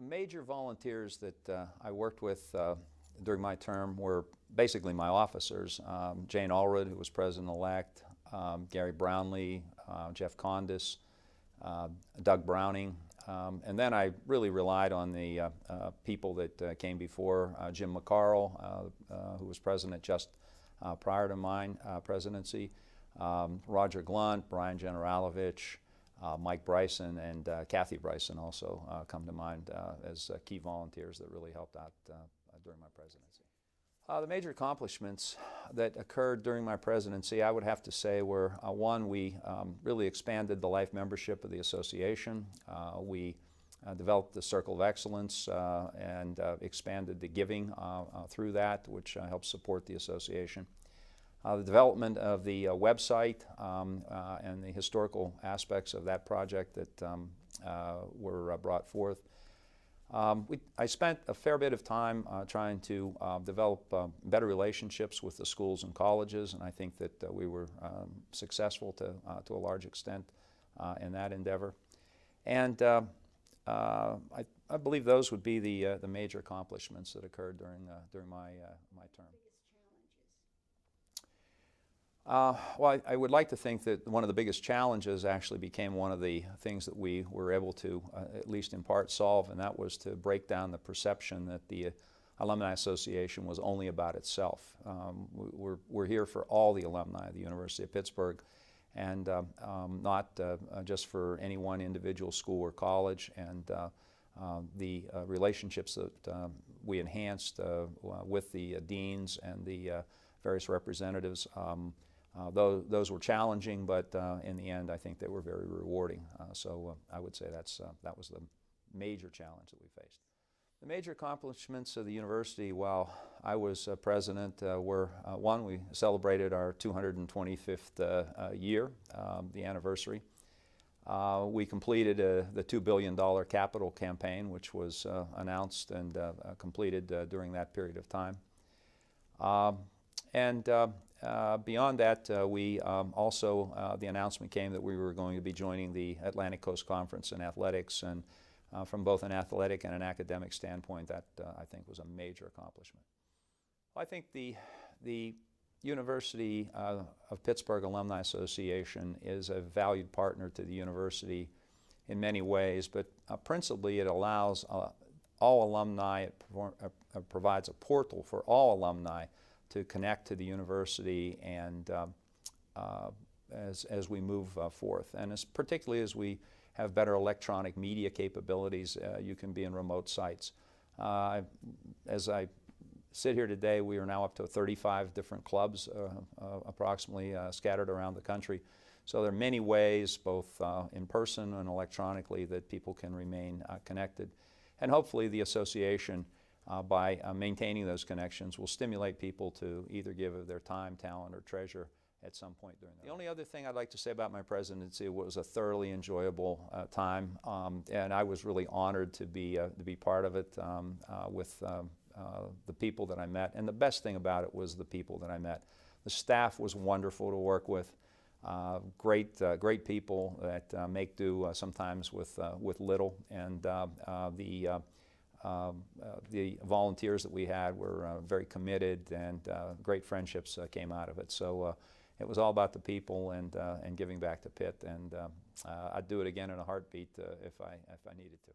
The major volunteers that I worked with during my term were basically my officers. Jane Allred, who was president-elect, Gary Brownlee, Jeff Condis, Doug Browning, and then I really relied on the people that came before. Jim McCarl, who was president just prior to mine presidency, Roger Glunt, Brian Generalovich, Mike Bryson, and Kathy Bryson also come to mind as key volunteers that really helped out during my presidency. The major accomplishments that occurred during my presidency, I would have to say, were one, we really expanded the life membership of the association. We developed the Circle of Excellence and expanded the giving through that, which helps support the association. The development of the website and the historical aspects of that project that were brought forth. I spent a fair bit of time trying to develop better relationships with the schools and colleges, and I think that we were successful to a large extent in that endeavor. And I believe those would be the major accomplishments that occurred during my term. Well, I would like to think that one of the biggest challenges actually became one of the things that we were able to, at least in part, solve, and that was to break down the perception that the Alumni Association was only about itself. We're here for all the alumni of the University of Pittsburgh, and not just for any one individual school or college. And the relationships that we enhanced with the deans and the various representatives, those were challenging, but in the end I think they were very rewarding. So I would say that was the major challenge that we faced. The major accomplishments of the university while I was president were, one, we celebrated our 225th year, the anniversary. We completed the $2 billion capital campaign, which was announced and completed during that period of time. Beyond that, we also, the announcement came that we were going to be joining the Atlantic Coast Conference in athletics, and from both an athletic and an academic standpoint, that I think was a major accomplishment. I think the University of Pittsburgh Alumni Association is a valued partner to the university in many ways, but principally it allows all alumni, it provides a portal for all alumni to connect to the university and as we move forth. And particularly as we have better electronic media capabilities, you can be in remote sites. As I sit here today, we are now up to 35 different clubs approximately scattered around the country. So there are many ways, both in person and electronically, that people can remain connected. And hopefully the association, by maintaining those connections, will stimulate people to either give of their time, talent, or treasure at some point during their life. The only other thing I'd like to say about my presidency was a thoroughly enjoyable time, and I was really honored to be part of it with the people that I met. And the best thing about it was the people that I met. The staff was wonderful to work with. Great people that make do sometimes with little, and the volunteers that we had were very committed, and great friendships came out of it. So it was all about the people and giving back to Pitt, and I'd do it again in a heartbeat if I needed to.